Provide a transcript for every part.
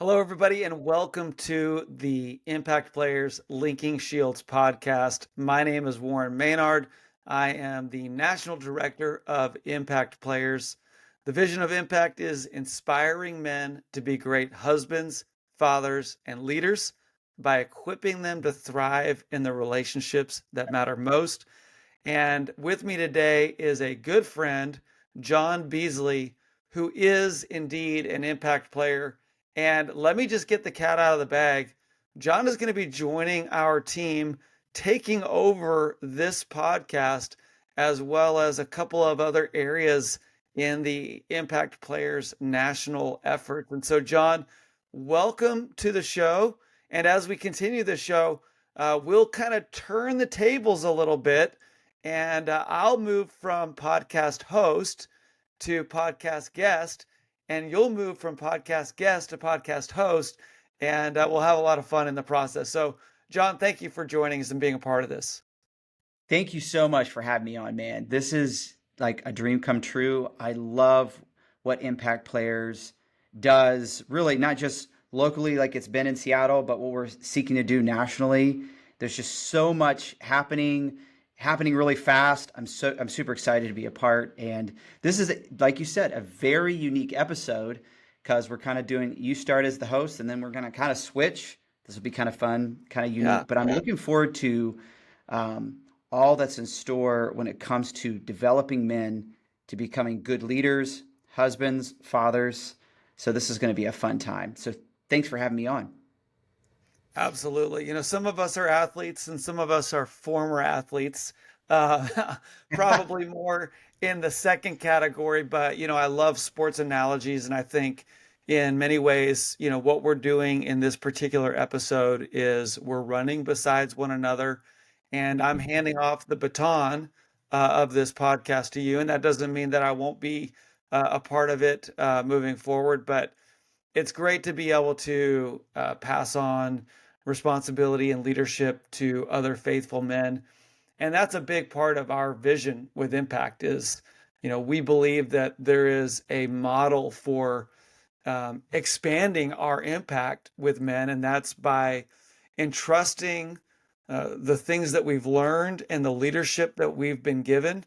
Hello, everybody, and welcome to the Impact Players Linking Shields podcast. My name is Warren Mainard. I am the National Director of Impact Players. The vision of Impact is inspiring men to be great husbands, fathers, and leaders by equipping them to thrive in the relationships that matter most. And with me today is a good friend, Jon Beazley, who is indeed an impact player. And let me just get the cat out of the bag. Jon is going to be joining our team, taking over this podcast, as well as a couple of other areas in the Impact Players national effort. And so, Jon, welcome to the show. And as we continue the show, we'll kind of turn the tables a little bit, and I'll move from podcast host to podcast guest, and you'll move from podcast guest to podcast host, and we'll have a lot of fun in the process. So, Jon, thank you for joining us and being a part of this. Thank you so much for having me on, man. This is like a dream come true. I love what Impact Players does, really not just locally like it's been in Seattle, but what we're seeking to do nationally. There's just so much happening really fast. I'm super excited to be a part. And this is, like you said, a very unique episode because we're kind of doing, you start as the host and then we're going to kind of switch. This will be kind of fun, kind of unique, Yeah. but I'm looking forward to all that's in store when it comes to developing men to becoming good leaders, husbands, fathers. So this is going to be a fun time. So thanks for having me on. Absolutely. Some of us are athletes and some of us are former athletes. Uh, Probably more in the second category, but I love sports analogies, and I think in many ways, what we're doing in this particular episode is we're running besides one another, and I'm handing off the baton of this podcast to you. And that doesn't mean that I won't be a part of it moving forward, but it's great to be able to pass on responsibility and leadership to other faithful men. And that's a big part of our vision with Impact is, we believe that there is a model for expanding our impact with men, and that's by entrusting the things that we've learned and the leadership that we've been given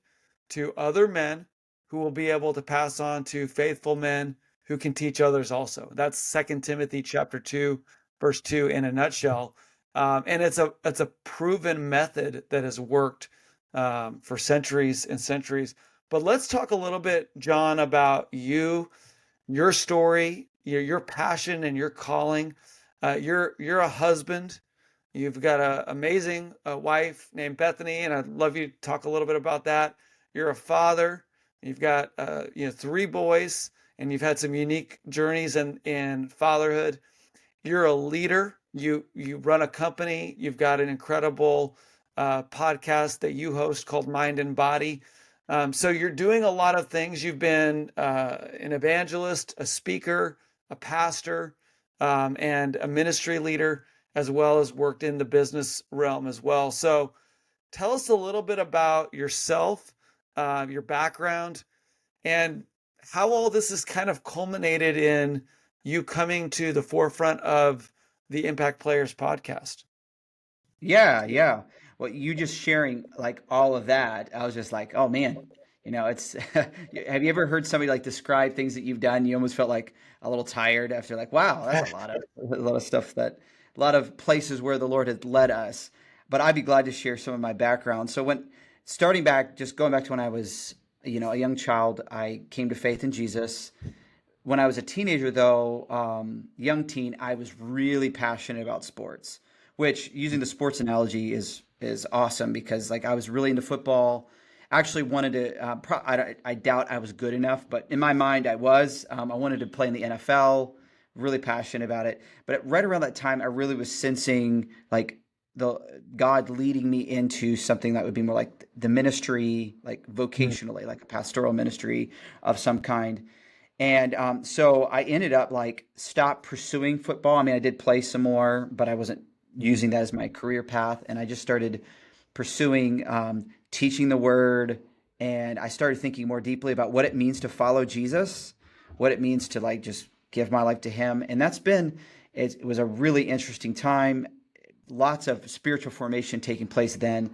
to other men who will be able to pass on to faithful men who can teach others also. That's 2 Timothy chapter 2, verse 2 in a nutshell. And it's a proven method that has worked for centuries and centuries. But let's talk a little bit, Jon, about you, your story, your passion and your calling. You're a husband. You've got an amazing wife named Bethany, and I'd love you to talk a little bit about that. You're a father. You've got 3 boys, and you've had some unique journeys in fatherhood. You're a leader. You run a company. You've got an incredible podcast that you host called Mind and Body. So you're doing a lot of things. You've been an evangelist, a speaker, a pastor, and a ministry leader, as well as worked in the business realm as well. So tell us a little bit about yourself, your background, and how all this is kind of culminated in you coming to the forefront of the Impact Players podcast. Yeah. Well, you just sharing like all of that, I was just like, oh man, it's, have you ever heard somebody like describe things that you've done? You almost felt like a little tired after like, wow, that's a lot of stuff a lot of places where the Lord had led us. But I'd be glad to share some of my background. So starting back, just going back to when I was, a young child, I came to faith in Jesus. When I was a teenager, though, young teen, I was really passionate about sports, which using the sports analogy is awesome because like I was really into football. Actually wanted to. I doubt I was good enough, but in my mind, I was. I wanted to play in the NFL. Really passionate about it. But right around that time, I really was sensing like the God leading me into something that would be more like the ministry, like vocationally, like a pastoral ministry of some kind. And so I ended up like stopped pursuing football. I mean, I did play some more, but I wasn't using that as my career path. And I just started pursuing teaching the word. And I started thinking more deeply about what it means to follow Jesus, what it means to like just give my life to him. And it was a really interesting time. Lots of spiritual formation taking place then.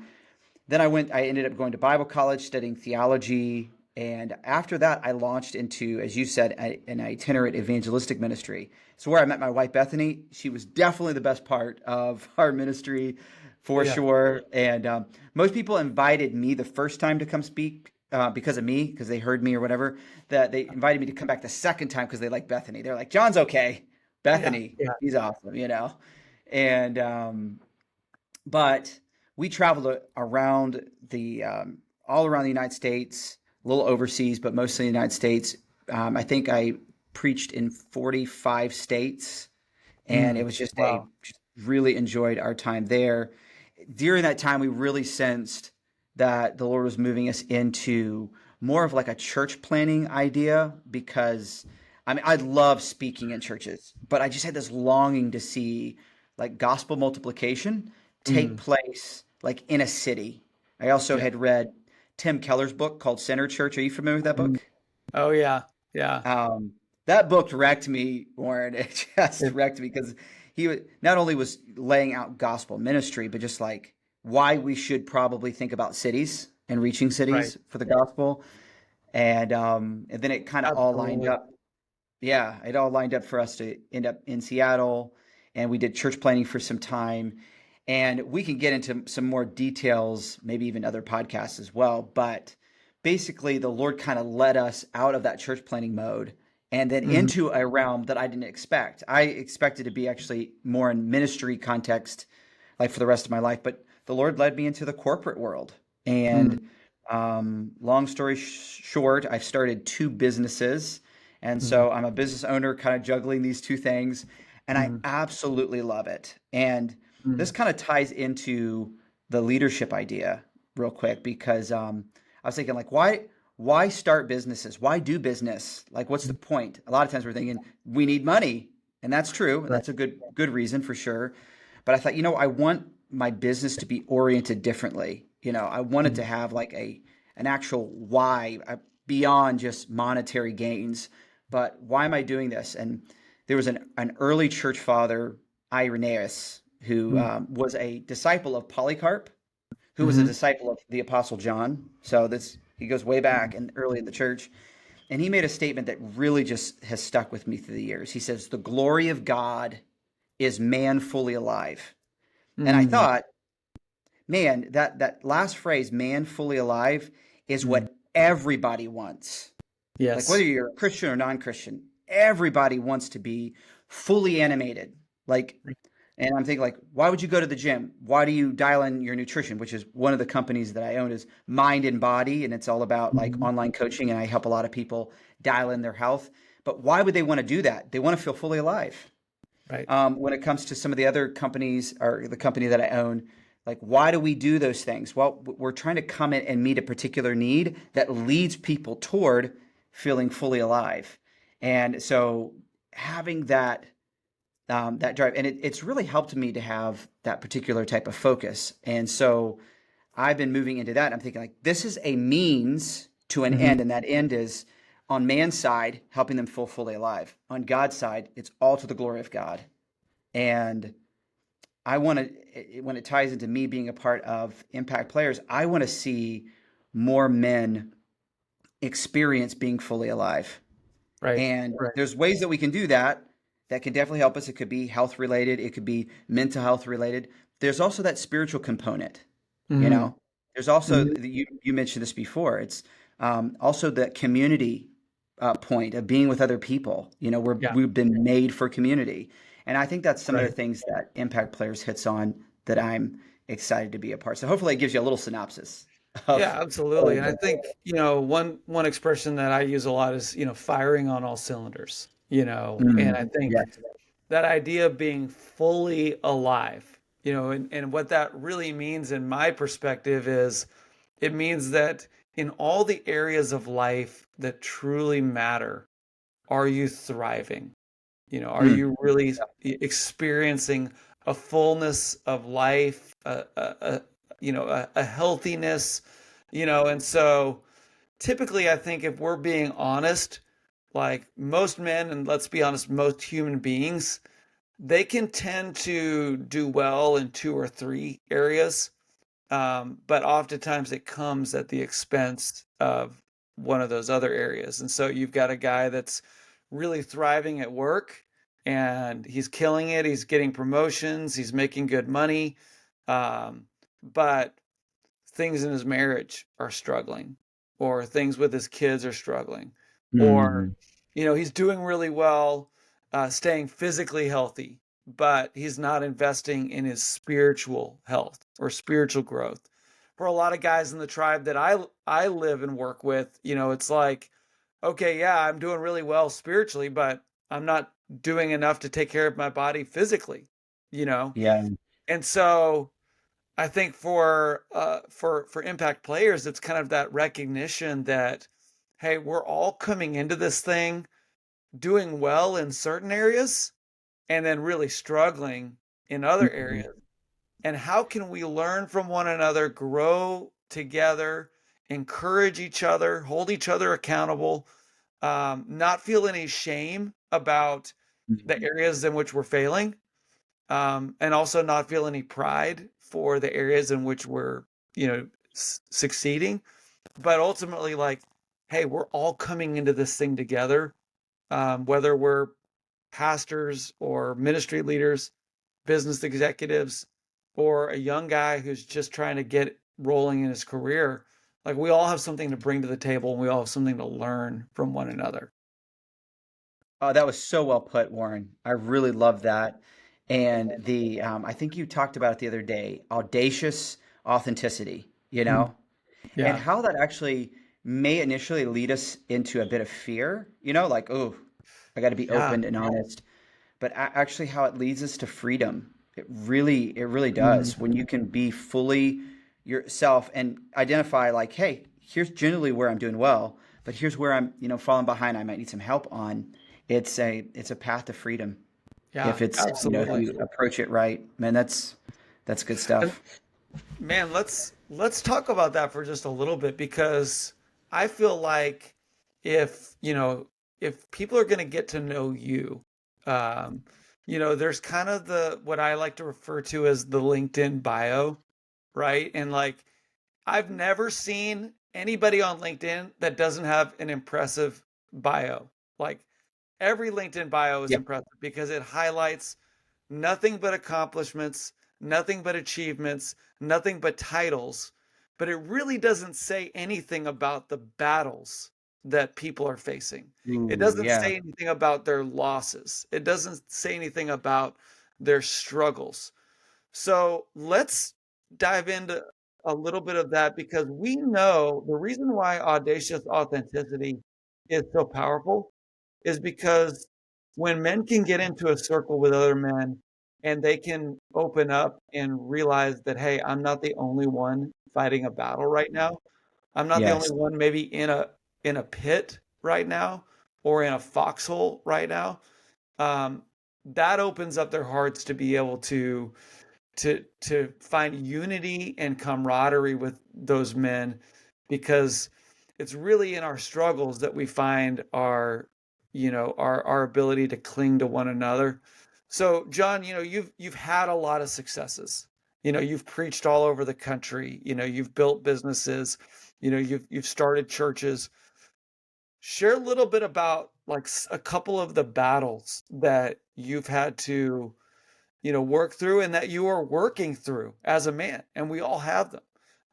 I ended up going to Bible college, studying theology. And after that, I launched into, as you said, an itinerant evangelistic ministry. It's where I met my wife, Bethany. She was definitely the best part of our ministry for Yeah. sure. And most people invited me the first time to come speak because of me, because they heard me or whatever. That they invited me to come back the second time because they like Bethany. They're like, John's okay. Yeah. Bethany, Yeah. he's awesome, you know? And but we traveled around all around the United States, a little overseas, but mostly the United States. I think I preached in 45 states, and it Mm. was Wow. just really enjoyed our time there. During that time, we really sensed that the Lord was moving us into more of like a church planning idea because I mean, I love speaking in churches, but I just had this longing to see like gospel multiplication take Mm. place like in a city. I also Yeah. had read Tim Keller's book called Center Church. Are you familiar with that Mm. book? Oh yeah. Yeah. Um, that book wrecked me, Warren. It just It, wrecked me because not only was laying out gospel ministry, but just like why we should probably think about cities and reaching right. cities for the gospel. And then it kind of all lined Absolutely. up. Yeah, it all lined up for us to end up in Seattle, and we did church planning for some time. And we can get into some more details, maybe even other podcasts as well. But basically, the Lord kind of led us out of that church planning mode and then Mhm. into a realm that I didn't expect. I expected to be actually more in ministry context, like for the rest of my life. But the Lord led me into the corporate world. Mm. And long story short, I've started two businesses. And Mhm. so I'm a business owner, kind of juggling these two things. And I Mhm. absolutely love it. And this Mhm. kind of ties into the leadership idea real quick because I was thinking like why start businesses? Why do business? Like what's the Mhm. point? A lot of times we're thinking we need money, and that's true, and Right. that's a good reason for sure. But I thought, I want my business to be oriented differently. I wanted to Mhm. have like an actual why beyond just monetary gains. But why am I doing this? And there was an early church father, Irenaeus, who Mhm. was a disciple of Polycarp, who was a Mhm. disciple of the Apostle John. So this he goes way back and early in the church. And he made a statement that really just has stuck with me through the years. He says, "The glory of God is man fully alive." And I Mhm. thought, man, that last phrase, man fully alive, is Mhm. what everybody wants. Like whether Yes. you're a Christian or non-Christian, everybody wants to be fully animated. Like, and I'm thinking like, why would you go to the gym? Why do you dial in your nutrition, which is one of the companies that I own is Mind and Body, and it's all about like Mhm. online coaching, and I help a lot of people dial in their health. But why would they want to do that? They want to feel fully alive. Right. When it comes to some of the other companies or the company that I own, like why do we do those things? Well, we're trying to come in and meet a particular need that leads people toward feeling fully alive. And so having that drive, and it's really helped me to have that particular type of focus. And so I've been moving into that. I'm thinking like this is a means to an Mhm. end, and that end is on man's side helping them feel fully alive. On God's side, it's all to the glory of God. And I want to, when it ties into me being a part of Impact Players, I want to see more men experience being fully alive. Right. And Right. there's ways that we can do that that can definitely help us. It could be health related, it could be mental health related. There's also that spiritual component, you Mhm. know. There's also Mhm. you mentioned this before. It's also the community point of being with other people. Yeah. We've been made for community, and I think that's some of the Right. things that Impact Players hits on that I'm excited to be a part. So hopefully, it gives you a little synopsis Yeah, absolutely. of And I think, one expression that I use a lot is, firing on all cylinders, and I think yes. that idea of being fully alive, and what that really means in my perspective is it means that in all the areas of life that truly matter, are you thriving? Are Mm, you really experiencing a fullness of life, a healthiness, and so typically I think if we're being honest, like most men, and let's be honest, most human beings, they can tend to do well in two or three areas, but oftentimes it comes at the expense of one of those other areas. And so you've got a guy that's really thriving at work and he's killing it. He's getting promotions. He's making good money. But things in his marriage are struggling, or things with his kids are struggling, or, Mm, he's doing really well, staying physically healthy, but he's not investing in his spiritual health or spiritual growth. For a lot of guys in the tribe that I live and work with, it's like, okay, yeah, I'm doing really well spiritually, but I'm not doing enough to take care of my body physically, you know? yeah. And so I think for impact players, it's kind of that recognition that, hey, we're all coming into this thing doing well in certain areas and then really struggling in other Mhm. areas. And how can we learn from one another, grow together, encourage each other, hold each other accountable, not feel any shame about the Mhm. areas in which we're failing, and also not feel any pride for the areas in which we're, succeeding. But ultimately, like, hey, we're all coming into this thing together, whether we're pastors or ministry leaders, business executives, or a young guy who's just trying to get rolling in his career. Like, we all have something to bring to the table and we all have something to learn from one another. Oh, that was so well put, Warren. I really love that. And I think you talked about it the other day, audacious authenticity, Mm. and Yeah. how that actually may initially lead us into a bit of fear, like, oh, I got to be Yeah. open and honest. But actually, how it leads us to freedom. It really does. Mhm. When you can be fully yourself and identify, like, hey, here's generally where I'm doing well, but here's where I'm, falling behind. I might need some help on. It's a path to freedom Yeah, if it's, if absolutely. you approach it right. Man, that's good And stuff. man, let's talk about that for just a little bit, because I feel like if, if people are going to get to know you, um, there's kind of the what I like to refer to as the LinkedIn bio, right? And like, I've never seen anybody on LinkedIn that doesn't have an impressive bio. Like, every LinkedIn bio is Yeah. impressive because it highlights nothing but accomplishments, nothing but achievements, nothing but titles, but it really doesn't say anything about the battles that people are facing. It Ooh, doesn't yeah. say anything about their losses. It doesn't say anything about their struggles. So let's dive into a little bit of that, because we know the reason why audacious authenticity is so powerful is because when men can get into a circle with other men and they can open up and realize that, hey, I'm not the only one fighting a battle right now. I'm not the only Yes. one maybe in a pit right now or in a foxhole right now. Um, that opens up their hearts to be able to find unity and camaraderie with those men, because it's really in our struggles that we find our ability to cling to one another. So John, you've had a lot of successes. You've preached all over the country. You've built businesses. You've started churches. Share a little bit about like a couple of the battles that you've had to work through and that you are working through as a man, and we all have them.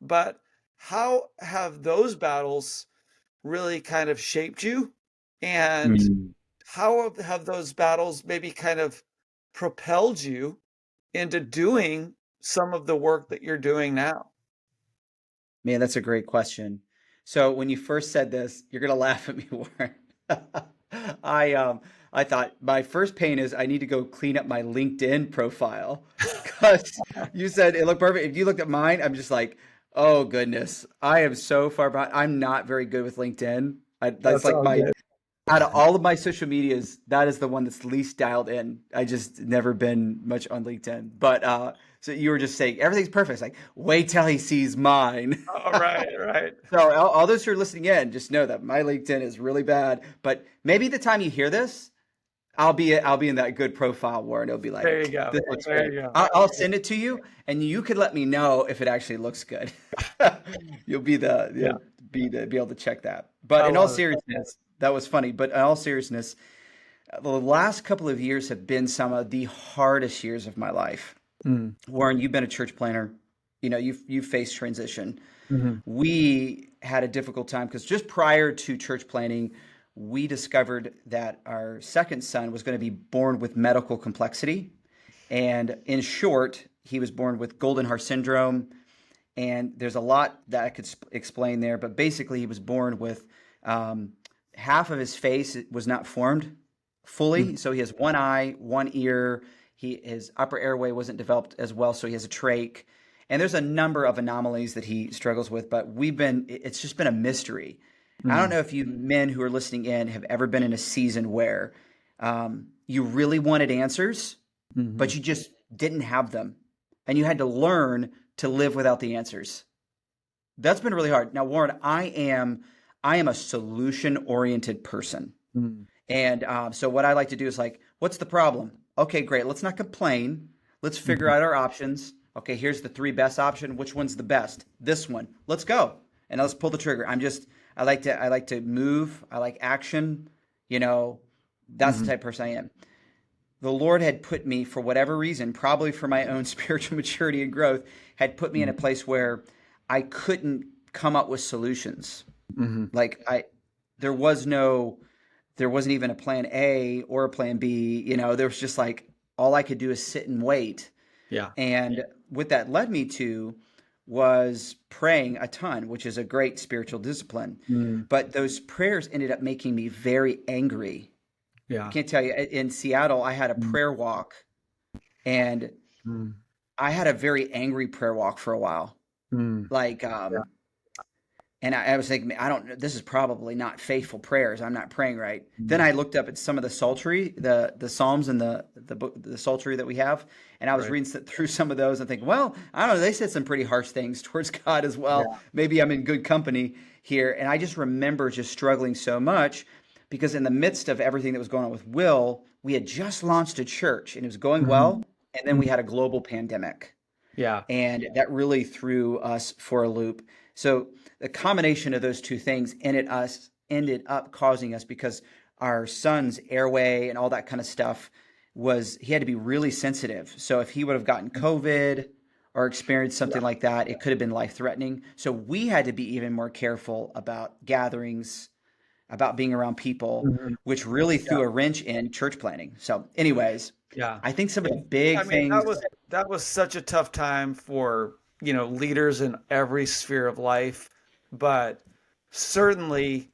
But how have those battles really kind of shaped you? And Mm. how have those battles maybe kind of propelled you into doing some of the work that you're doing now? Man, that's a great question. So when you first said this, you're gonna laugh at me, Warren. I um I thought my first pain is I need to go clean up my LinkedIn profile because you said it looked perfect. If you looked at mine, I'm just like, oh goodness, I am so far behind. I'm not very good with LinkedIn. That's That's like all my good. out of all of my social medias, that is the one that's least dialed in. I just never been much on LinkedIn. But So you were just saying everything's perfect. It's like, wait till he sees mine. Oh, right, right. So all those who are listening in, just know that my LinkedIn is really bad. But maybe the time you hear this, I'll be in that good profile, Warren. It'll be There like, you go. this looks There great. you go. I'll send it to you, and you could let me know if it actually looks good. You'll be the Yeah, you'll be able to check that. I But in all love it. seriousness, that was funny. But in all seriousness, the last couple of years have been some of the hardest years of my life. Mm, Warren, you've been a church planner. You've faced transition. mhm, We had a difficult time because just prior to church planning, we discovered that our second son was going to be born with medical complexity. And in short, he was born with Goldenhar syndrome. And there's a lot that I could explain there. But basically, he was born with um, half of his face was not formed mm, fully. So he has one eye, one ear. His upper airway wasn't developed as well. So he has a trach. And there's a number of anomalies that he struggles with, but it's just been a mystery. I don't mm, know if you men who are listening in have ever been in a season where you really wanted answers, but mhm, you just didn't have them. And you had to learn to live without the answers. That's been really hard. Now, Warren, I am a solution oriented person. mm, And so what I like to do is like, what's the problem? Okay, great. Let's not complain. Let's figure mhm, out our options. Okay, here's the three best option. Which one's the best? This one. Let's go. And let's pull the trigger. I like to move. I like action. You know, that's the mhm, type of person I am. The Lord had put me for whatever reason, probably for my own spiritual maturity and growth, had put me in a mhm, place where I couldn't come up with solutions. mhm. Like there was no there wasn't even a plan A or a plan B. There was just like all I could do is sit and wait. Yeah. And what that led me to was praying a ton, which is a great spiritual discipline. Mm, But those prayers ended up making me very angry. I yeah. can't tell you, in Seattle, I had a Mm, prayer walk, and mm, I had a very angry prayer walk for a while. mm, Like, yeah. and I was thinking, I don't. This is probably not faithful prayers. I'm not praying right. Then Mm, I looked up at some of the psaltery, the psalms and the book, the psaltery that we have, and I was right. reading through some of those and thinking, well, I don't know. They said some pretty harsh things towards God as well. Yeah. Maybe I'm in good company here. And I just remember just struggling so much because in the midst of everything that was going on with Will, we had just launched a church and it was going Mhm, well, and then we mhm, had a global pandemic yeah. and that really threw us for a loop. So the combination of those two things ended up causing us because our son's airway and all that kind of stuff was he had to be really sensitive. So if he would have gotten COVID or experienced Yeah. something like that, it could have been life threatening. So we had to be even more careful about gatherings, about being around people, Mhm, which really yeah. threw a wrench in church planning. So, anyways, Yeah. I think some of Yeah. the big I mean, that things. was that was such a tough time for, leaders in every sphere of life, but certainly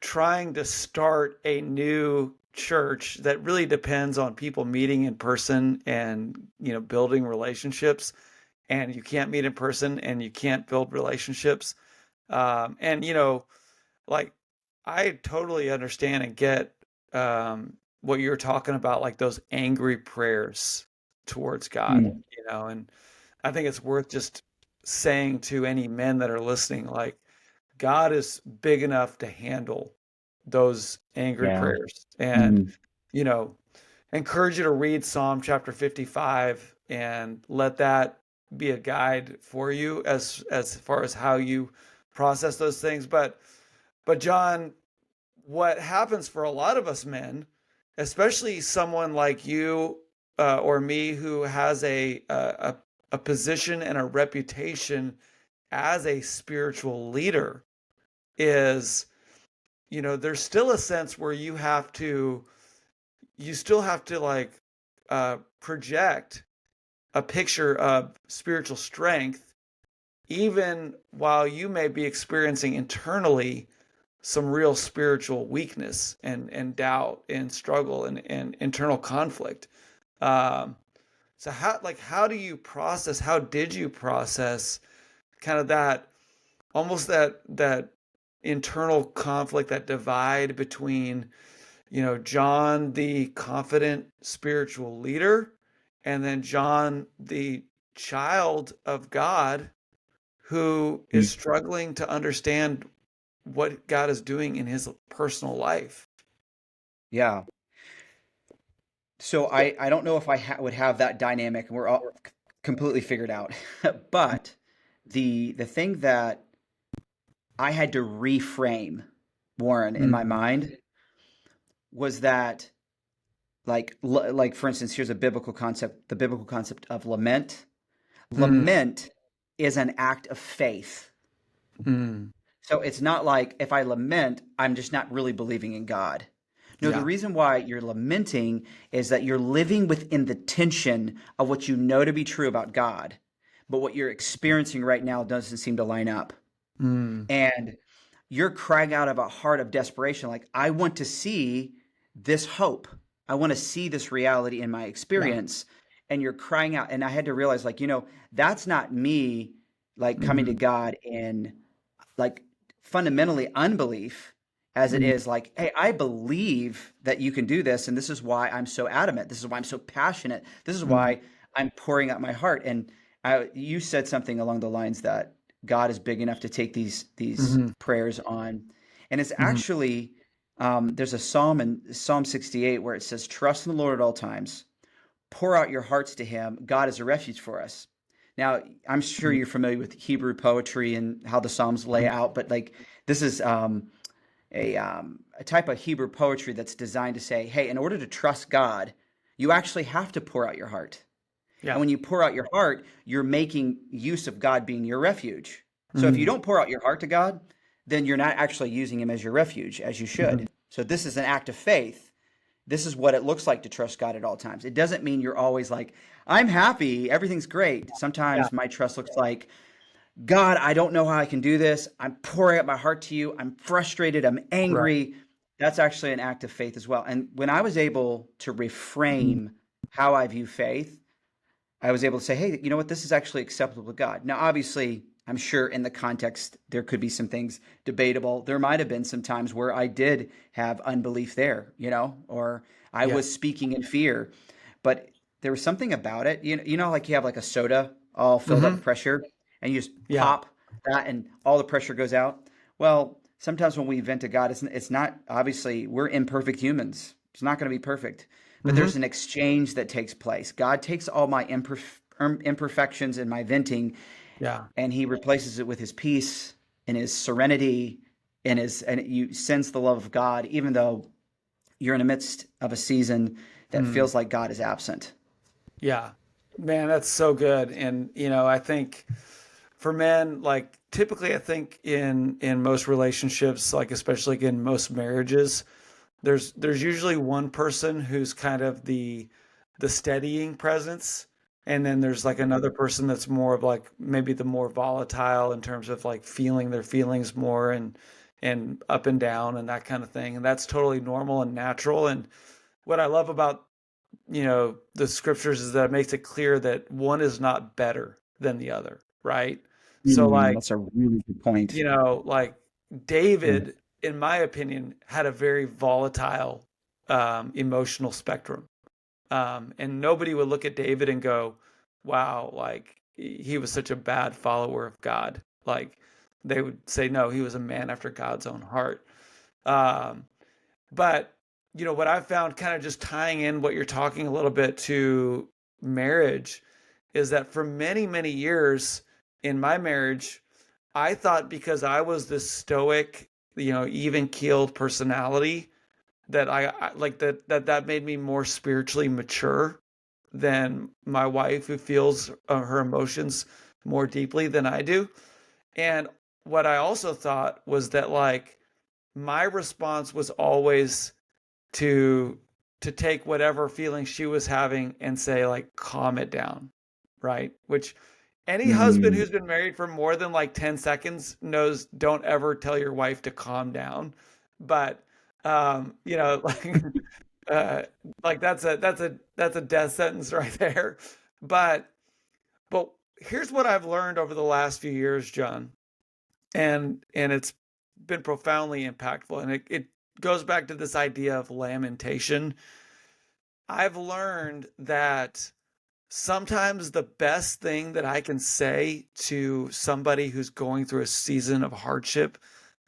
trying to start a new church that really depends on people meeting in person and, building relationships, and you can't meet in person and you can't build relationships. And like I totally understand and get what you're talking about, like those angry prayers towards God, Mm, and I think it's worth just saying to any men that are listening, like, God is big enough to handle those angry yeah. prayers. And, Mm, you know, encourage you to read Psalm chapter 55 and let that be a guide for you as far as how you process those things. But John, what happens for a lot of us men, especially someone like you or me who has a position and a reputation as a spiritual leader, is there's still a sense where you still have to like project a picture of spiritual strength even while you may be experiencing internally some real spiritual weakness and doubt and struggle and internal conflict. Um, so how do you process? How did you process kind of that almost that internal conflict, that divide between John the confident spiritual leader and then John the child of God who is struggling to understand what God is doing in his personal life. Yeah. So I don't know if would have that dynamic, and we're all completely figured out. But the thing that I had to reframe, Warren, in my Mm, mind was that, like for instance, here's a biblical concept, the biblical concept of lament. mm, Lament is an act of faith. mm. So it's not like if I lament, I'm just not really believing in God. No, the Yeah. reason why you're lamenting is that you're living within the tension of what you know to be true about God, but what you're experiencing right now doesn't seem to line up. Mm, And you're crying out of a heart of desperation, like, I want to see this hope. I want to see this reality in my yeah. experience. And you're crying out. And I had to realize, like, that's not me, like, coming to Mm, God in, like, fundamentally unbelief, as it mm, is like, hey, I believe that you can do this, and this is why I'm so adamant, this is why I'm so passionate, this is mm, why I'm pouring out my heart. And you said something along the lines that God is big enough to take these mhm, prayers on. And it's mhm. actually, there's a psalm in Psalm 68 where it says, trust in the Lord at all times, pour out your hearts to him. God is a refuge for us. Now, I'm sure Mhm, you're familiar with Hebrew poetry and how the Psalms lay mhm. out, but like, this is a type of Hebrew poetry that's designed to say, hey, in order to trust God, you actually have to pour out your heart. And Yeah. when you pour out your heart, you're making use of God being your refuge. So if you Mm, don't pour out your heart to God, then you're not actually using him as your refuge, as you mhm. should. So this is an act of faith. This is what it looks like to trust God at all times. It doesn't mean you're always like, I'm happy, everything's great. Yeah. Sometimes my trust looks like, God, I don't know how I can do this. I'm pouring out my heart to you. I'm frustrated. I'm Right. angry. That's actually an act of faith as well. And when I was able to Mm, reframe how I view faith, I was able to say, hey, you know what? This is actually acceptable to God. Now, obviously, I'm sure in the context, there could be some things debatable. There might have been some times where I did have unbelief there, or I yeah. was speaking in fear. But there was something about it. Like you have like a soda all filled up Hmm. with pressure and you just Yeah. pop that and all the pressure goes out. Well, sometimes when we vent to God, it's not, obviously, we're imperfect humans. It's not going to be perfect, but Hmm. there's an exchange that takes place. God takes all my imperfections and my venting, Yeah. and he replaces it with his peace and his serenity and you sense the love of God, even though you're in the midst of a season that Mm, feels like God is absent. yeah. Man, that's so good. And, I think for men, like typically I think in most relationships, like especially in most marriages, there's usually one person who's kind of the steadying presence, and then there's like another person that's more of like maybe the more volatile in terms of like feeling their feelings more and up and down and that kind of thing. And that's totally normal and natural. And what I love about, the scriptures is that it makes it clear that one is not better than the other, right? So like, That's a really good point. like David, in my opinion, had a very volatile emotional spectrum. And nobody would look at David and go, wow, like he was such a bad follower of God. Like they would say, no, he was a man after God's own heart. Um, but, what I've found kind of just tying in what you're talking a little bit to marriage is that for many, many years in my marriage, I thought because I was this stoic, even keeled personality that I like that made me more spiritually mature than my wife who feels her emotions more deeply than I do. And what I also thought was that like my response was always to take whatever feeling she was having and say like calm it down, right? Which any husband Mm. who's been married for more than like 10 seconds knows, don't ever tell your wife to calm down. But like uh like that's a death sentence right there. But but here's what I've learned over the last few years, John, and it's been profoundly impactful, and it goes back to this idea of lamentation. I've learned that sometimes the best thing that I can say to somebody who's going through a season of hardship,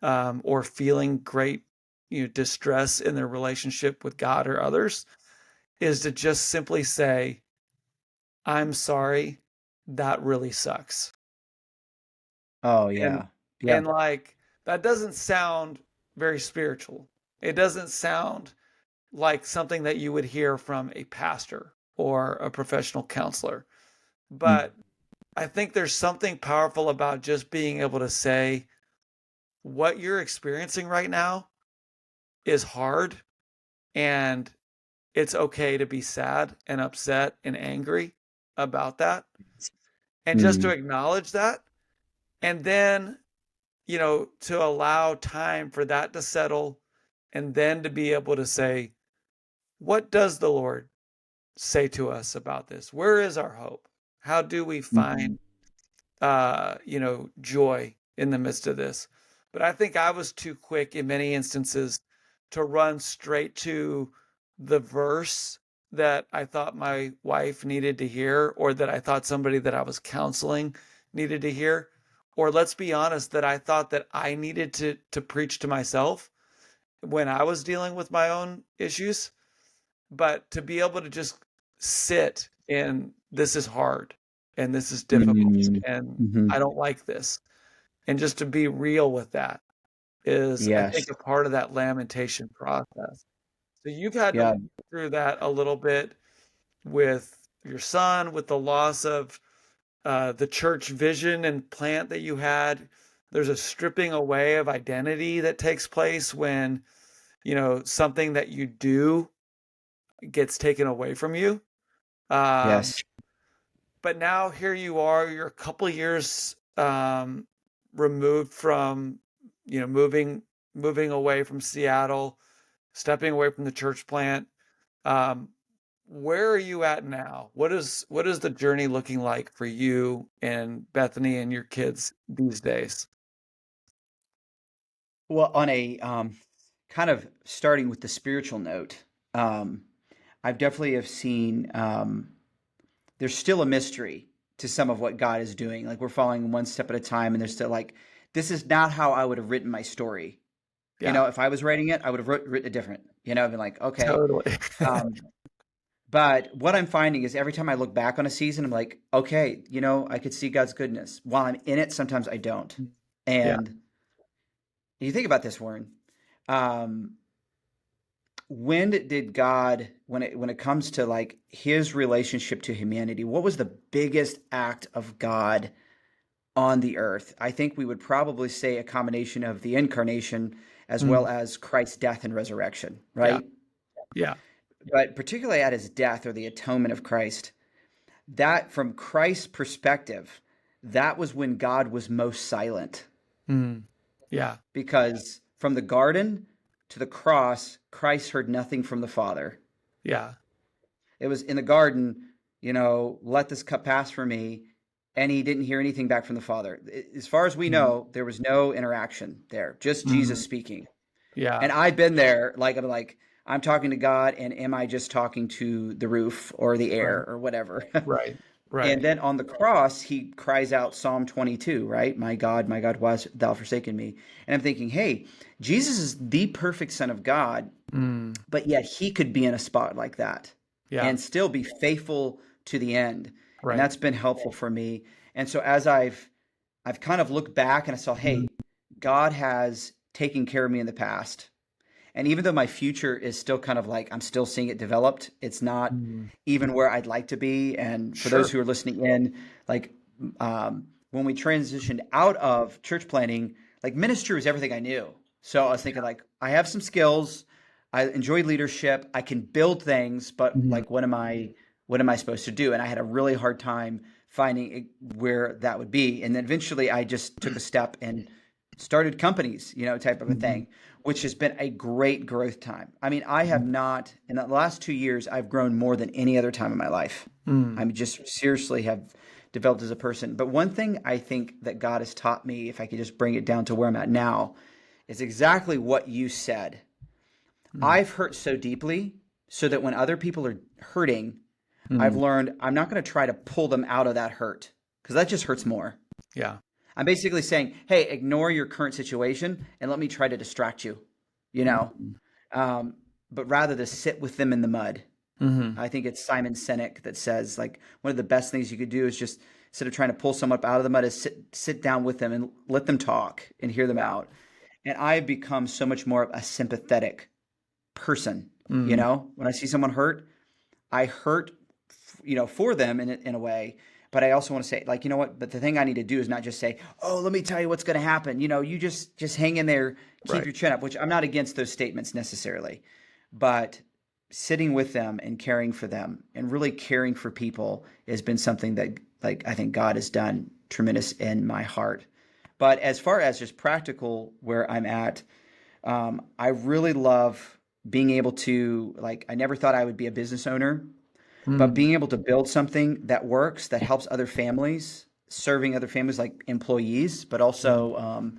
or feeling great, distress in their relationship with God or others, is to just simply say, "I'm sorry, that really sucks." Oh And yeah. Yeah. and like that doesn't sound very spiritual. It doesn't sound like something that you would hear from a pastor or a professional counselor. Mm. But I think there's something powerful about just being able to say what you're experiencing right now is hard, and it's okay to be sad and upset and angry about that. And just to Mm. acknowledge that, and then, to allow time for that to settle, and then to be able to say, what does the Lord say to us about this? Where is our hope? How do we Mm. find joy in the midst of this? But I think I was too quick in many instances to run straight to the verse that I thought my wife needed to hear, or that I thought somebody that I was counseling needed to hear. Or let's be honest, that I thought that I needed to preach to myself when I was dealing with my own issues. But to be able to just sit in, this is hard and this is difficult Mm. and I Mhm. don't like this, and just to be real with that is, I Yes. think, a part of that lamentation process. So you've had to Yeah. work through that a little bit with your son, with the loss of the church vision and plant that you had. There's a stripping away of identity that takes place when, something that you do gets taken away from you. Um, Yes. but now here you are, you're a couple years removed from, moving away from Seattle, stepping away from the church plant. Um, where are you at now? What is the journey looking like for you and Bethany and your kids these days? Well, on a kind of starting with the spiritual note, um, I've definitely have seen there's still a mystery to some of what God is doing. Like we're following one step at a time, and there's still like this is not how I would have written my story. Yeah, If I was writing it, I would have written it different. I've been like, okay. totally. Um, but what I'm finding is every time I look back on a season, I'm like, okay, I could see God's goodness. While I'm in it, sometimes I don't. Yeah. And you think about this, Warren. Um, when did God, when it comes to like his relationship to humanity, what was the biggest act of God on the earth? I think we would probably say a combination of the incarnation as well Mm, as Christ's death and resurrection, yeah. right? Yeah. But particularly at his death or the atonement of Christ, that from Christ's perspective, that was when God was most silent Mm, yeah. because from the garden to the cross, Christ heard nothing from the Father. Yeah. It was in the garden, let this cup pass for me. And he didn't hear anything back from the Father. As far as we Mm, know, there was no interaction there, just Jesus mm, speaking. yeah. And I've been there, I'm talking to God, and am I just talking to the roof or the air Right. or whatever? Right. And Right. then on the cross, he cries out Psalm 22, right? My God, why hast thou forsaken me? And I'm thinking, hey, Jesus is the perfect Son of God, Mm, but yet he could be in a spot like that yeah. and still be faithful to the end. And Right. that's been helpful for me. And so as I've kind of looked back and I saw, Mm, hey, God has taken care of me in the past. And even though my future is still kind of like I'm still seeing it developed, it's not mm, even where I'd like to be. And for those sure. who are listening in, like when we transitioned out of church planting, like ministry was everything I knew. So I was thinking like I have some skills, I enjoy leadership, I can build things, but Mhm, like what am I supposed to do? And I had a really hard time finding where that would be. And then eventually I just took a step and started companies, type of a mhm, thing, which has been a great growth time. I mean, I have not, in the last 2 years, I've grown more than any other time in my life. I mm, mean, just seriously have developed as a person. But one thing I think that God has taught me, if I could just bring it down to where I'm at now, is exactly what you said. mm, I've hurt so deeply so that when other people are hurting, I've Mm, learned I'm not going to try to pull them out of that hurt because that just hurts more. yeah. I'm basically saying, hey, ignore your current situation and let me try to distract you, you know, Mm, um, but rather to sit with them in the mud. mm-hmm. I think it's Simon Sinek that says like one of the best things you could do is just instead of trying to pull someone up out of the mud is sit down with them and let them talk and hear them Yeah. out. And I've become so much more of a sympathetic person. You Mm, know, when I see someone hurt, I hurt, for them in a way. But I also want to say, like, you know what? But the thing I need to do is not just say, "Oh, let me tell you what's going to happen." You know, you just hang in there, keep right. your chin up. Which I'm not against those statements necessarily, but sitting with them and caring for them and really caring for people has been something that, like, I think God has done tremendous in my heart. But as far as just practical, where I'm at, I really love being able to, like, I never thought I would be a business owner, but Mm, being able to build something that works, that helps other families, serving other families like employees, but mm, also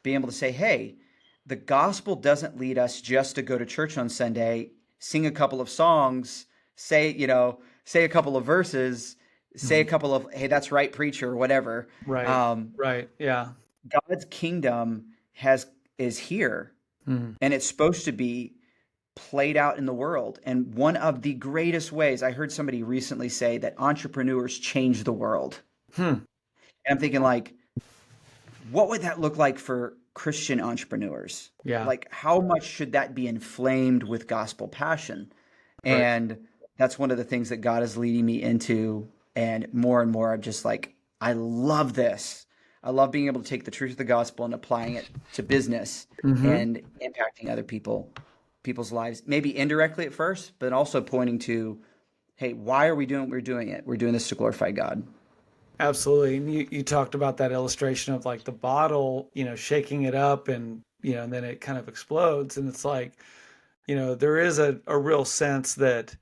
being able to say, hey, the gospel doesn't lead us just to go to church on Sunday, sing a couple of songs, say a couple of verses, say a mm. couple of, hey, that's right, preacher, or whatever. Right. Um, Right. Yeah. God's kingdom is here, Mm, and it's supposed to be played out in the world. And one of the greatest ways, I heard somebody recently say that entrepreneurs change the world. hmm. And I'm thinking, like, what would that look like for Christian entrepreneurs? Yeah. Like, how much should that be inflamed with gospel passion? Right. And that's one of the things that God is leading me into. And more, I'm just like, I love this. I love being able to take the truth of the gospel and applying it to business Mm-hmm. and impacting people's lives, maybe indirectly at first, but also pointing to, hey, why are we doing what we're doing it? We're doing this to glorify God. Absolutely. And you talked about that illustration of like the bottle, shaking it up and, and then it kind of explodes. And it's like, there is a real sense that,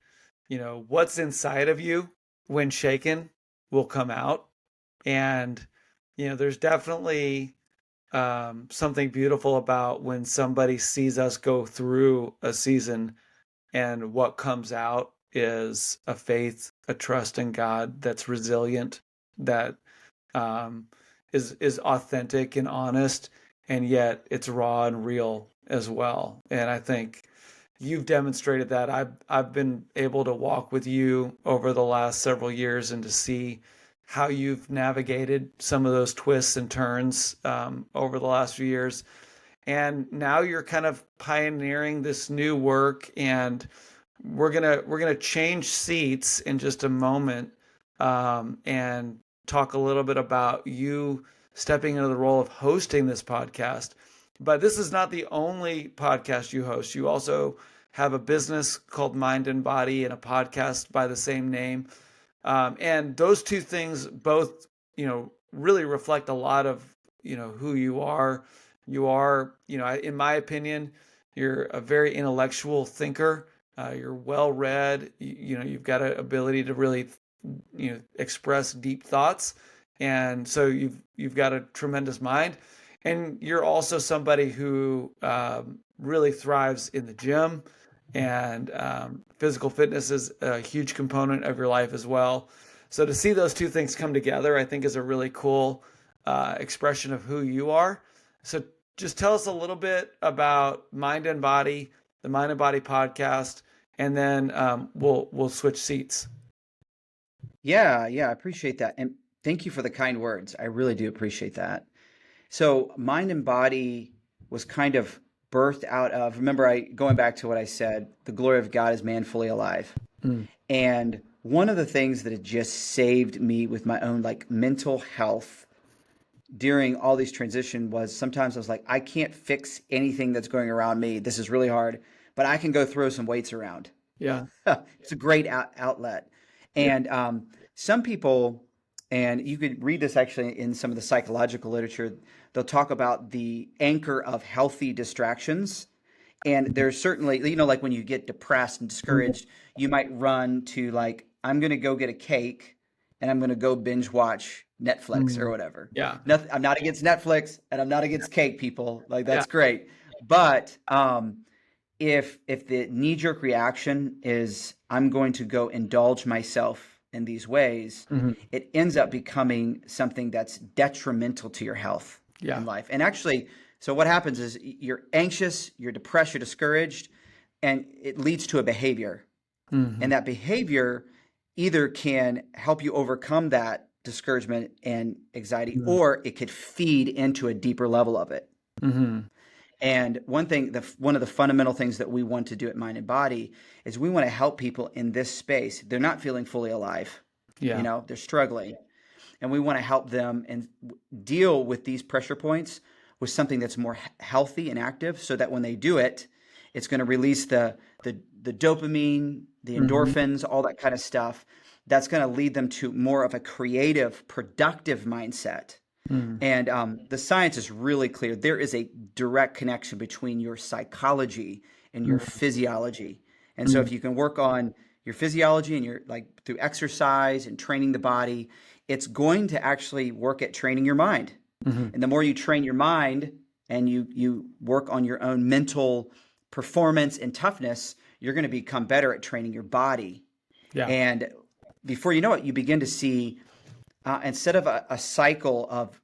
what's inside of you when shaken will come out. And, there's definitely something beautiful about when somebody sees us go through a season and what comes out is a faith, a trust in God that's resilient, that um, is authentic and honest, and yet it's raw and real as well. And I think you've demonstrated that. I've been able to walk with you over the last several years and to see how you've navigated some of those twists and turns over the last few years. And now you're kind of pioneering this new work, and we're gonna change seats in just a moment, and talk a little bit about you stepping into the role of hosting this podcast. But this is not the only podcast you host. You also have a business called Mind and Body and a podcast by the same name. And those two things both, really reflect a lot of, who you are. You are, in my opinion, you're a very intellectual thinker. You're well read. You've got an ability to really, express deep thoughts, and so you've got a tremendous mind. And you're also somebody who really thrives in the gym, and physical fitness is a huge component of your life as well. So to see those two things come together, I think is a really cool expression of who you are. So just tell us a little bit about Mind and Body, the Mind and Body podcast, and then we'll switch seats. Yeah, yeah, I appreciate that. And thank you for the kind words. I really do appreciate that. So, Mind and Body was kind of birthed out of, remember, I going back to what I said, the glory of God is man fully alive. Mm, And one of the things that had just saved me with my own like mental health during all these transition was sometimes I was like, I can't fix anything that's going around me. This is really hard, but I can go throw some weights around. yeah, It's a great outlet. yeah, And some people, and you could read this actually in some of the psychological literature, they'll talk about the anchor of healthy distractions. And there's certainly, like when you get depressed and discouraged, you might run to like, I'm going to go get a cake and I'm going to go binge watch Netflix or mm, whatever. yeah, Nothing, I'm not against Netflix and I'm not against cake, people. Like, yeah, that's great. But if the knee-jerk reaction is I'm going to go indulge myself in these ways, Hmm. it ends up becoming something that's detrimental to your health in Yeah. life. And actually, so what happens is you're anxious, you're depressed, you're discouraged, and it leads to a behavior. Hmm. And that behavior either can help you overcome that discouragement and anxiety, or it could feed into a deeper level of it. Hmm. And one of the fundamental things that we want to do at Mind and Body is we want to help people in this space. They're not feeling fully alive. Yeah. They're struggling, and we want to help them and deal with these pressure points with something that's more healthy and active, so that when they do it, it's going to release the dopamine, the Hmm. endorphins, all that kind of stuff. That's going to lead them to more of a creative, productive mindset. Hmm. And the science is really clear. There is a direct connection between your psychology and your physiology. And so if you can work on your physiology and your like through exercise and training the body, it's going to actually work at training your mind. Hmm. And the more you train your mind and you work on your own mental performance and toughness, you're going to become better at training your body. Yeah. And before you know it, you begin to see instead of a cycle of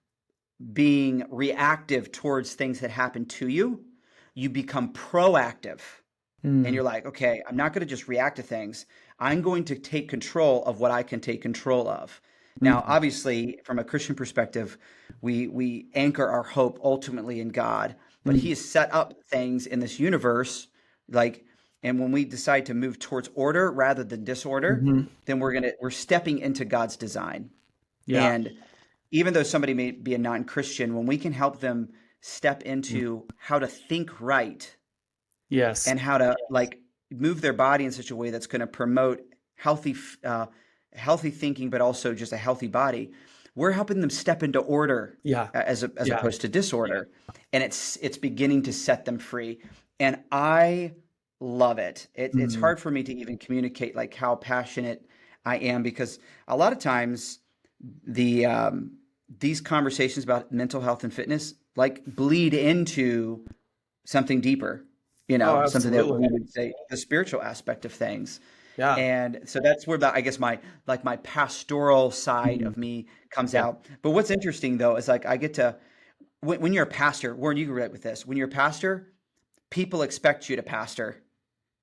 being reactive towards things that happen to you, you become proactive. And Mm. you're like, okay, I'm not going to just react to things. I'm going to take control of what I can take control of. Now, Mm. obviously, from a Christian perspective, we anchor our hope ultimately in God, but He Mm. has set up things in this universe, like, and when we decide to move towards order rather than disorder, Hmm. then we're stepping into God's design. Yeah. And even though somebody may be a non-Christian, when we can help them step Mm. into how to think right Yes. and how to like move their body in such a way that's going to promote healthy, healthy thinking, but also just a healthy body, we're helping them step into order Yeah. as Yeah. opposed to disorder, and it's beginning to set them free. And I love it. It's Mm. hard for me to even communicate like how passionate I am, because a lot of times the these conversations about mental health and fitness like bleed into something deeper, Oh, something that absolutely. we would say the spiritual aspect of things. Yeah. And so that's where I guess my pastoral side Mm. of me comes Yeah. out. But what's interesting though is like I get to when you're a pastor, Warren, you can relate with this. When you're a pastor, people expect you to pastor.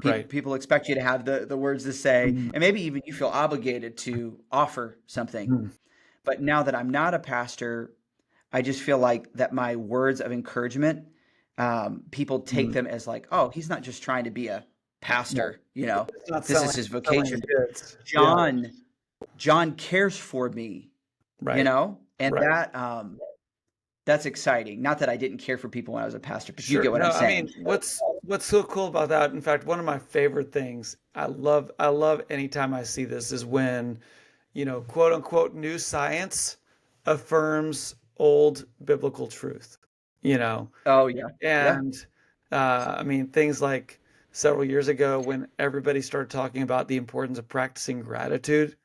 Right. People expect you to have the words to say, Mm. and maybe even you feel obligated to offer something. Mm. But now that I'm not a pastor, I just feel like that my words of encouragement, people take Mm. them as like, oh, he's not just trying to be a No, pastor, it's not this is his selling vocation. goods. Yeah. John, John cares for me, Right. and Right. that's exciting. Not that I didn't care for people when I was a pastor, but you Sure. get what No, I'm I saying. mean, what's so cool about that? In fact, one of my favorite things I love anytime I see this is when, quote unquote new science affirms old biblical truth, you know. Oh yeah, yeah. And I mean, things like several years ago when everybody started talking about the importance of practicing gratitude,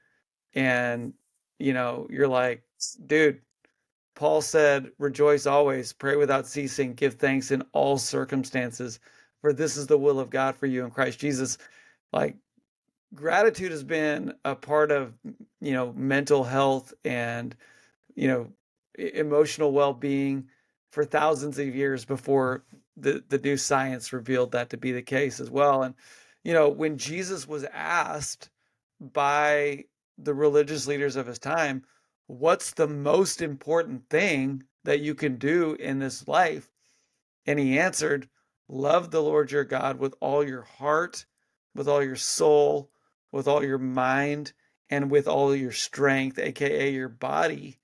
and you're like, dude, Paul said, rejoice always, pray without ceasing, give thanks in all circumstances, for this is the will of God for you in Christ Jesus. Like, gratitude has been a part of, mental health and, you know, emotional well-being for thousands of years before the new science revealed that to be the case as well. And, when Jesus was asked by the religious leaders of his time, what's the most important thing that you can do in this life? And he answered, love the Lord your God with all your heart, with all your soul, with all your mind, and with all your strength, aka your body.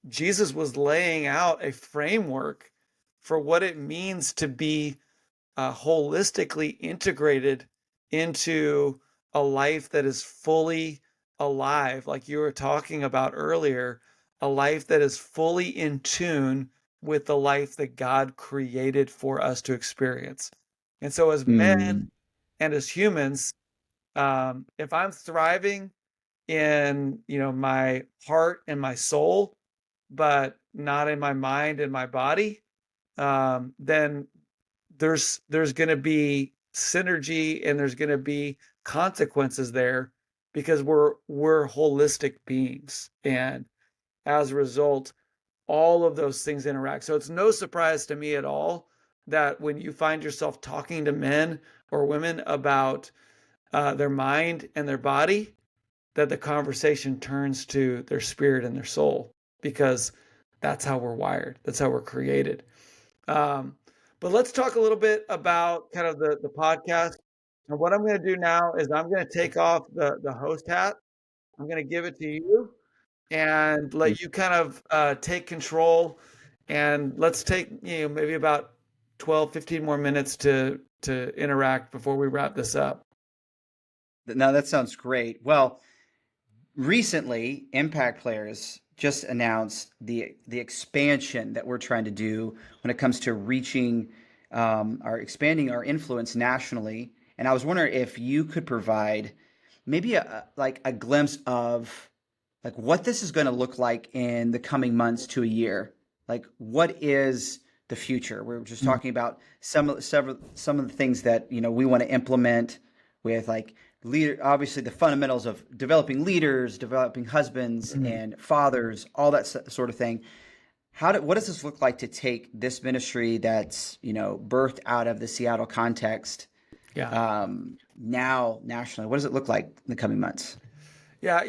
Jesus was laying out a framework for what it means to be holistically integrated into a life that is fully alive, like you were talking about earlier, a life that is fully in tune with the life that God created for us to experience. And so, as men Mm, and as humans, if I'm thriving in my heart and my soul, but not in my mind and my body, then there's going to be synergy and there's going to be consequences there because we're holistic beings, and as a result, all of those things interact. So it's no surprise to me at all that when you find yourself talking to men or women about their mind and their body, that the conversation turns to their spirit and their soul, because that's how we're wired. That's how we're created. Um, but let's talk a little bit about kind of the podcast. And what I'm going to do now is I'm going to take off the host hat. I'm going to give it to you and let you kind of take control. And let's take, maybe about 12, 15 more minutes to interact before we wrap this up. No, that sounds great. Well, recently, Impact Players just announced the expansion that we're trying to do when it comes to reaching our expanding our influence nationally. And I was wondering if you could provide maybe like a glimpse of like what this is going to look like in the coming months to a year. Like what is the future? We're just talking about some of the things that we want to implement with like leader, obviously the fundamentals of developing leaders, developing husbands Mhm. and fathers, all that sort of thing. What does this look like to take this ministry that's birthed out of the Seattle context Yeah. now nationally? What does it look like in the coming months? Yeah.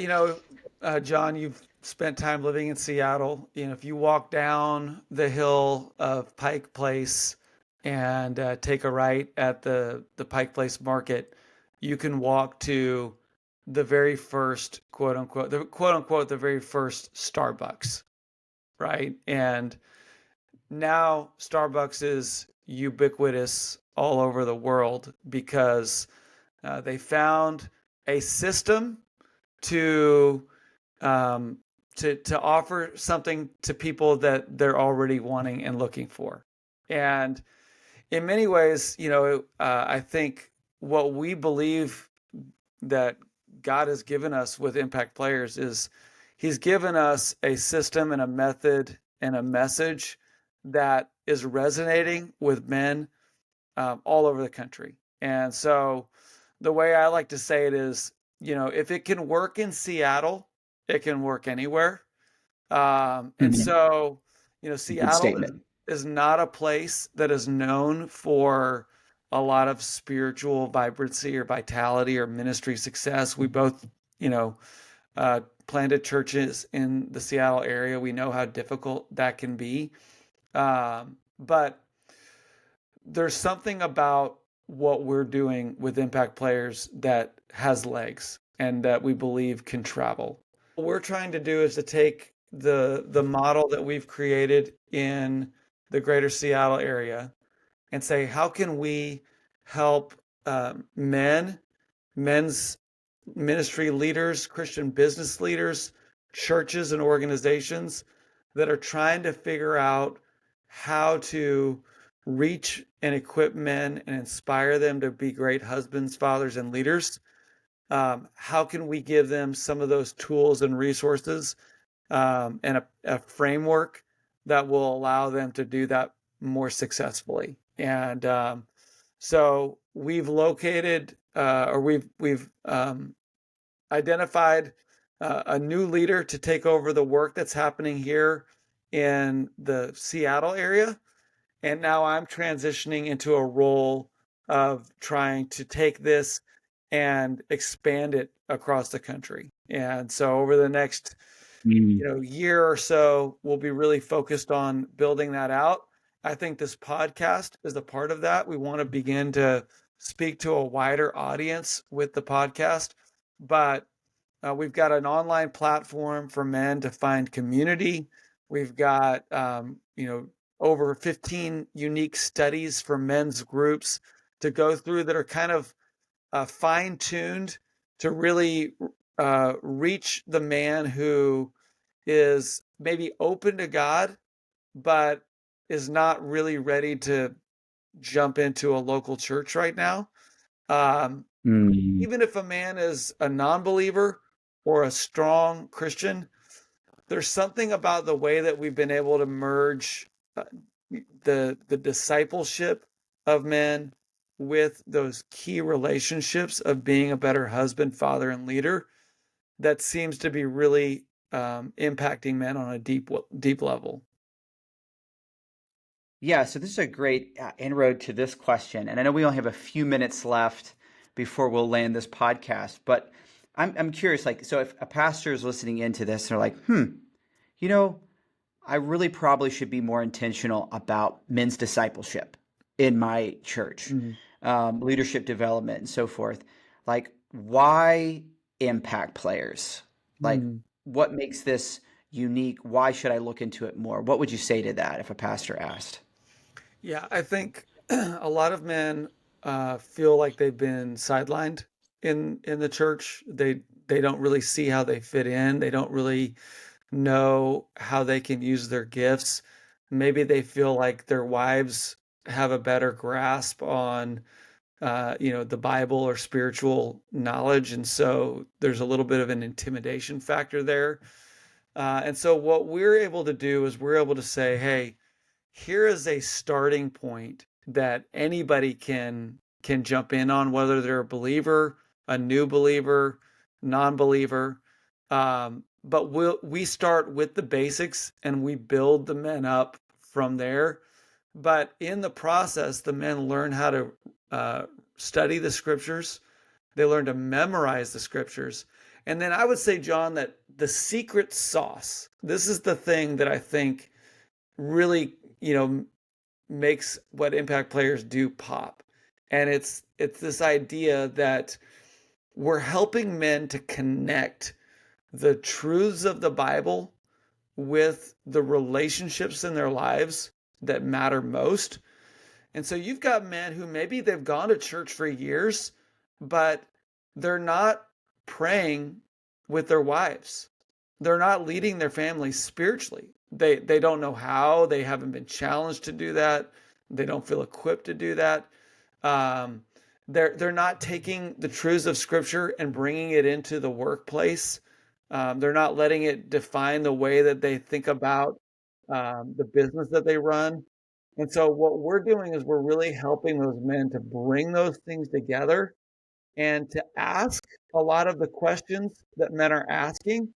John, you've spent time living in Seattle. If you walk down the hill of Pike Place and take a right at the Pike Place Market, you can walk to the very first quote unquote, the very first Starbucks, right? And now Starbucks is ubiquitous all over the world because they found a system to um, to offer something to people that they're already wanting and looking for. And in many ways, I think what we believe that God has given us with Impact Players is He's given us a system and a method and a message that is resonating with men all over the country. And so the way I like to say it is, if it can work in Seattle, it can work anywhere. And Mhm. so, Good Seattle is, statement. is not a place that is known for a lot of spiritual vibrancy or vitality or ministry success. We both, you know, planted churches in the Seattle area. We know how difficult that can be. But there's something about what we're doing with Impact Players that has legs and that we believe can travel. What we're trying to do is to take the model that we've created in the greater Seattle area and say, how can we help men's ministry leaders, Christian business leaders, churches, and organizations that are trying to figure out how to reach and equip men and inspire them to be great husbands, fathers, and leaders. How can we give them some of those tools and resources and a framework that will allow them to do that more successfully? And so we've located or we've identified a new leader to take over the work that's happening here in the Seattle area. And now I'm transitioning into a role of trying to take this and expand it across the country. And so over the next Mm. year or so, we'll be really focused on building that out. I think this podcast is a part of that. We want to begin to speak to a wider audience with the podcast, but we've got an online platform for men to find community. We've got, over 15 unique studies for men's groups to go through that are kind of fine tuned to really reach the man who is maybe open to God, but is not really ready to jump into a local church right now. Um, Mm. Even if a man is a non believer or a strong Christian, there's something about the way that we've been able to merge uh, the discipleship of men with those key relationships of being a better husband, father, and leader that seems to be really impacting men on a deep level. Yeah, so this is a great inroad to this question, and I know we only have a few minutes left before we'll land this podcast. But I'm curious, like, so if a pastor is listening into this, they're like, you know, I really probably should be more intentional about men's discipleship in my church, Mhm. leadership development, and so forth. Like, why impact players? Like, Mhm. what makes this unique? Why should I look into it more? What would you say to that if a pastor asked? Yeah, I think a lot of men feel like they've been sidelined in the church. They don't really see how they fit in. They don't really know how they can use their gifts. Maybe they feel like their wives have a better grasp on the Bible or spiritual knowledge, and so there's a little bit of an intimidation factor there. And so what we're able to do is we're able to say, hey, here is a starting point that anybody can jump in on, whether they're a believer, a new believer, non-believer. But we start with the basics and we build the men up from there. But in the process, the men learn how to uh, study the scriptures. They learn to memorize the scriptures. And then I would say, John, that the secret sauce, this is the thing that I think really, makes what impact players do pop. And it's this idea that we're helping men to connect the truths of the Bible with the relationships in their lives that matter most. And so you've got men who maybe they've gone to church for years, but they're not praying with their wives. They're not leading their families spiritually. They don't know how. They haven't been challenged to do that. They don't feel equipped to do that. Um, they're not taking the truths of Scripture and bringing it into the workplace. They're not letting it define the way that they think about the business that they run. And so what we're doing is we're really helping those men to bring those things together and to ask a lot of the questions that men are asking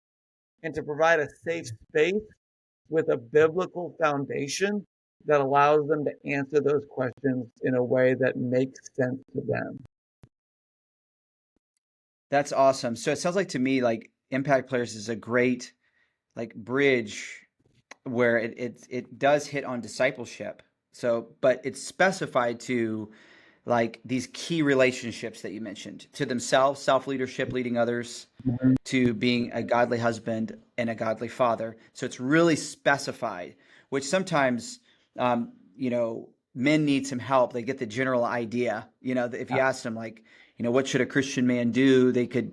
and to provide a safe space with a biblical foundation that allows them to answer those questions in a way that makes sense to them. That's awesome. So it sounds like to me like impact players is a great like bridge where it does hit on discipleship. So, but it's specified to like these key relationships that you mentioned to themselves, self leadership, leading others, Mhm. to being a godly husband and a godly father. So it's really specified, which sometimes, men need some help. They get the general idea. If you ask them, like, what should a Christian man do? They could,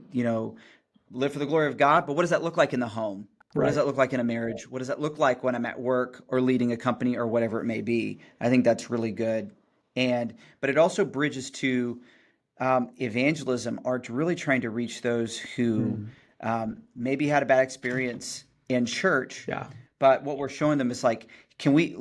live for the glory of God. But what does that look like in the home? What does Right. that look like in a marriage? What does that look like when I'm at work or leading a company or whatever it may be? I think that's really good. But it also bridges to evangelism, or to really trying to reach those who Mhm. maybe had a bad experience in church. Yeah. But what we're showing them is like, can we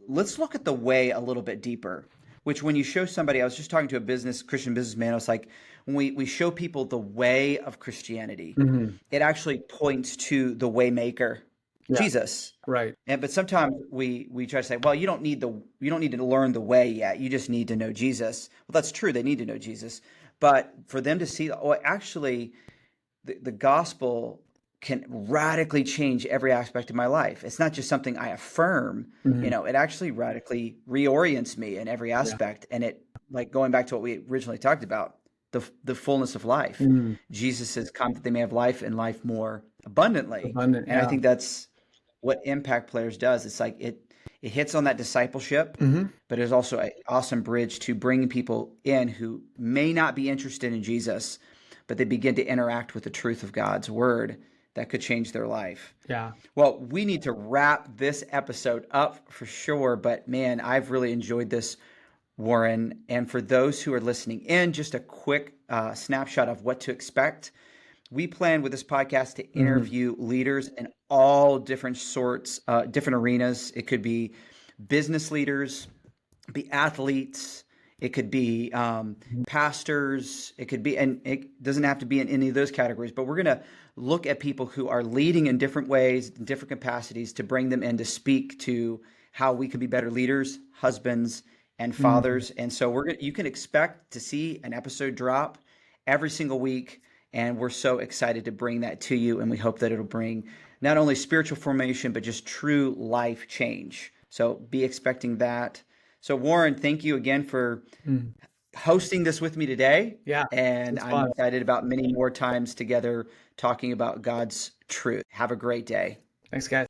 let's look at the way a little bit deeper. Which when you show somebody, I was just talking to a Christian businessman. I was like, when we show people the way of Christianity, Mhm. it actually points to the way maker, Yeah. Jesus. Right. But sometimes we try to say, well, you don't need to learn the way yet. You just need to know Jesus. Well, that's true. They need to know Jesus. But for them to see, oh, actually, the gospel can radically change every aspect of my life. It's not just something I affirm. Mhm. It actually radically reorients me in every Yeah. aspect. And it, like going back to what we originally talked about, the fullness of life. Mhm. Jesus has come that they may have life and life more abundantly. Abundant. And I Yeah. think that's what impact players does. It's like it hits on that discipleship, Mhm. but it's also an awesome bridge to bringing people in who may not be interested in Jesus, but they begin to interact with the truth of God's word that could change their life. Yeah. Well, we need to wrap this episode up for sure, but man, I've really enjoyed this, Warren. And for those who are listening in, just a quick snapshot of what to expect. We plan with this podcast to Mhm. interview leaders in all different sorts, different arenas. It could be business leaders, be athletes, It could be pastors. It could be, and it doesn't have to be in any of those categories, but we're going to look at people who are leading in different ways, in different capacities, to bring them in to speak to how we can be better leaders, husbands, and Mhm. fathers. And so you can expect to see an episode drop every single week. And we're so excited to bring that to you. And we hope that it'll bring not only spiritual formation, but just true life change. So be expecting that. So, Warren, thank you again for Mhm. hosting this with me today. Yeah, And it's I'm fun. excited about many more times together talking about God's truth. Have a great day. Thanks, guys.